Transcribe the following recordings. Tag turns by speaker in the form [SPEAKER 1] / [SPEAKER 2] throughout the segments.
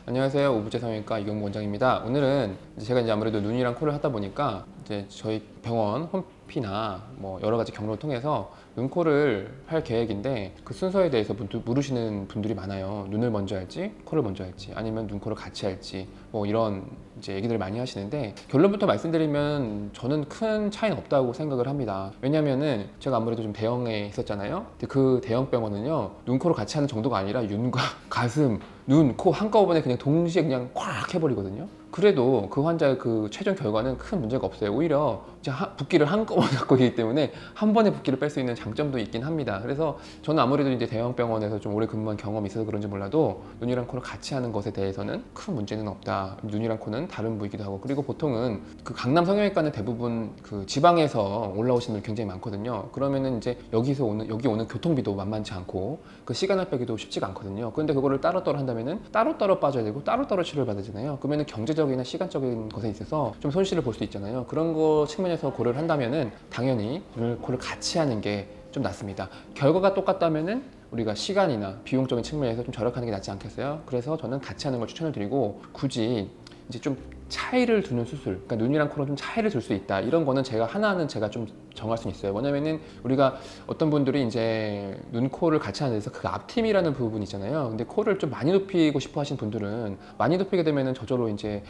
[SPEAKER 1] 안녕하세요. 오브제 성형외과 이경무 원장입니다. 오늘은 제가 아무래도 눈이랑 코를 하다 보니까 저희 병원 홈피나 뭐 여러 가지 경로를 통해서 눈, 코를 할 계획인데 그 순서에 대해서 물으시는 분들이 많아요. 눈을 먼저 할지, 코를 먼저 할지, 아니면 눈, 코를 같이 할지, 뭐 이런 얘기들을 많이 하시는데, 결론부터 말씀드리면 저는 큰 차이는 없다고 생각을 합니다. 왜냐면은 제가 아무래도 좀 대형에 있었잖아요. 근데 그 대형 병원은요, 눈, 코를 같이 하는 정도가 아니라 윤곽, 가슴, 눈, 코 한꺼번에 그냥 동시에 그냥 꽉 해버리거든요. 그래도 그 환자의 그 최종 결과는 큰 문제가 없어요. 오히려 이제 붓기를 한꺼번에 갖고 있기 때문에 한 번에 붓기를 뺄 수 있는 장점도 있긴 합니다. 그래서 저는 아무래도 이제 대형 병원에서 좀 오래 근무한 경험이 있어서 그런지 몰라도 눈이랑 코를 같이 하는 것에 대해서는 큰 문제는 없다. 눈이랑 코는 다른 부위기도 하고, 그리고 보통은 그 강남 성형외과는 대부분 그 지방에서 올라오시는 분들 굉장히 많거든요. 그러면은 이제 여기 오는 교통비도 만만치 않고 그 시간을 빼기도 쉽지가 않거든요. 그런데 그거를 따로따로 한다면은 따로따로 빠져야 되고 따로따로 치료를 받으잖아요. 그러면은 경제적이나 시간적인 것에 있어서 좀 손실을 볼 수 있잖아요. 그런 거 측면에서 고려를 한다면은 당연히 눈, 코를 같이 하는 게 좀 낫습니다. 결과가 똑같다면은 우리가 시간이나 비용적인 측면에서 좀 절약하는 게 낫지 않겠어요? 그래서 저는 같이 하는 걸 추천을 드리고, 굳이 이제 좀 차이를 두는 수술, 그러니까 눈이랑 코는 좀 차이를 둘 수 있다, 이런 거는 제가 하나는 제가 좀 정할 수 있어요. 뭐냐면은 우리가 어떤 분들이 이제 눈, 코를 같이 하는 데서 그 앞팀이라는 부분이 있잖아요. 근데 코를 좀 많이 높이고 싶어 하시는 분들은 많이 높이게 되면은 저절로 이제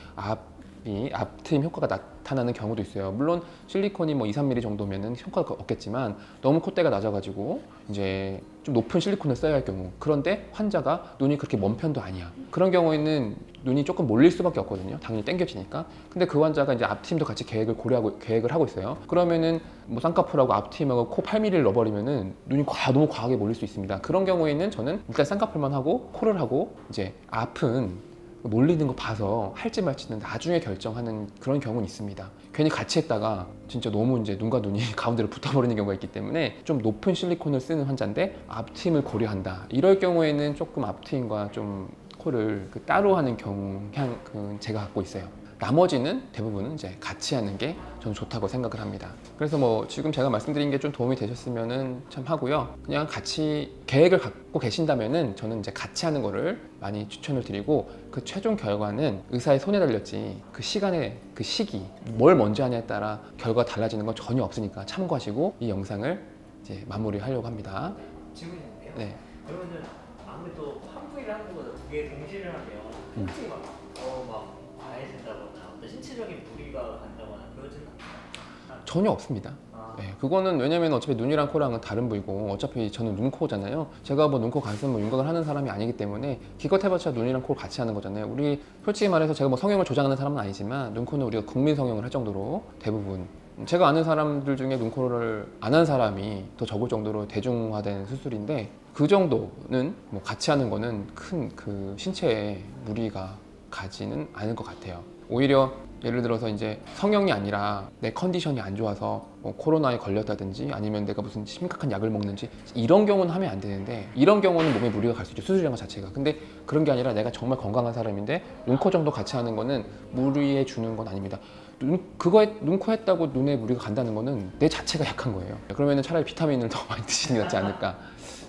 [SPEAKER 1] 앞트임 효과가 나타나는 경우도 있어요. 물론 실리콘이 뭐 2, 3mm 정도면은 효과가 없겠지만, 너무 콧대가 낮아가지고 이제 좀 높은 실리콘을 써야 할 경우, 그런데 환자가 눈이 그렇게 먼 편도 아니야. 그런 경우에는 눈이 조금 몰릴 수밖에 없거든요. 당연히 당겨지니까. 근데 그 환자가 이제 앞팀도 같이 계획을 하고 있어요. 그러면은 뭐 쌍꺼풀하고 앞팀하고 코 8mm를 넣어버리면은 눈이 너무 과하게 몰릴 수 있습니다. 그런 경우에는 저는 일단 쌍꺼풀만 하고 코를 하고, 이제 앞은 몰리는 거 봐서 할지 말지는 나중에 결정하는 그런 경우는 있습니다. 괜히 같이 했다가 진짜 너무 이제 눈과 눈이 가운데로 붙어버리는 경우가 있기 때문에, 좀 높은 실리콘을 쓰는 환자인데 앞팀을 고려한다, 이럴 경우에는 조금 앞팀과 좀 코를 따로 하는 경향은 제가 갖고 있어요. 나머지는 대부분은 이제 같이 하는 게 저는 좋다고 생각을 합니다. 그래서 뭐 지금 제가 말씀드린 게 좀 도움이 되셨으면은 참 하고요. 그냥 같이 계획을 갖고 계신다면은 저는 이제 같이 하는 거를 많이 추천을 드리고, 그 최종 결과는 의사의 손에 달렸지, 그 시간에 그 시기 뭘 먼저 하냐에 따라 결과가 달라지는 건 전혀 없으니까 참고하시고 이 영상을 이제 마무리하려고 합니다.
[SPEAKER 2] 질문이 있는데요.
[SPEAKER 1] 네.
[SPEAKER 2] 그러면은 아무래도 한 부위를 하는 것보다 두 개 동시를 하면 혹시 막 과해진다거나 어떤 신체적인 무리가 간다거나 그러지는 않나요?
[SPEAKER 1] 전혀 없습니다. 네, 그거는 왜냐면 어차피 눈이랑 코랑은 다른 부위고, 어차피 저는 눈, 코잖아요. 제가 뭐 눈, 코, 가슴 뭐 윤곽을 하는 사람이 아니기 때문에 기껏 해봤자 눈이랑 코를 같이 하는 거잖아요. 우리 솔직히 말해서 제가 뭐 성형을 조장하는 사람은 아니지만 눈, 코는 우리가 국민 성형을 할 정도로 대부분, 제가 아는 사람들 중에 눈, 코를 안 한 사람이 더 적을 정도로 대중화된 수술인데, 그 정도는 뭐 같이 하는 거는 큰 그 신체에 무리가 가지는 않을 것 같아요. 오히려 예를 들어서 이제 성형이 아니라 내 컨디션이 안 좋아서 뭐 코로나에 걸렸다든지, 아니면 내가 무슨 심각한 약을 먹는지, 이런 경우는 하면 안 되는데, 이런 경우는 몸에 무리가 갈 수 있죠, 수술이란 것 자체가. 근데 그런 게 아니라 내가 정말 건강한 사람인데 눈, 코 정도 같이 하는 거는 무리해 주는 건 아닙니다. 눈, 코 했다고 눈에 무리가 간다는 거는 내 자체가 약한 거예요. 그러면은 차라리 비타민을 더 많이 드시는 게 낫지 않을까,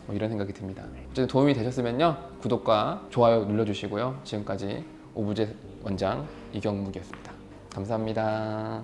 [SPEAKER 1] 뭐 이런 생각이 듭니다. 어쨌든 도움이 되셨으면요, 구독과 좋아요 눌러주시고요. 지금까지 오브제 원장 이경묵이었습니다. 감사합니다.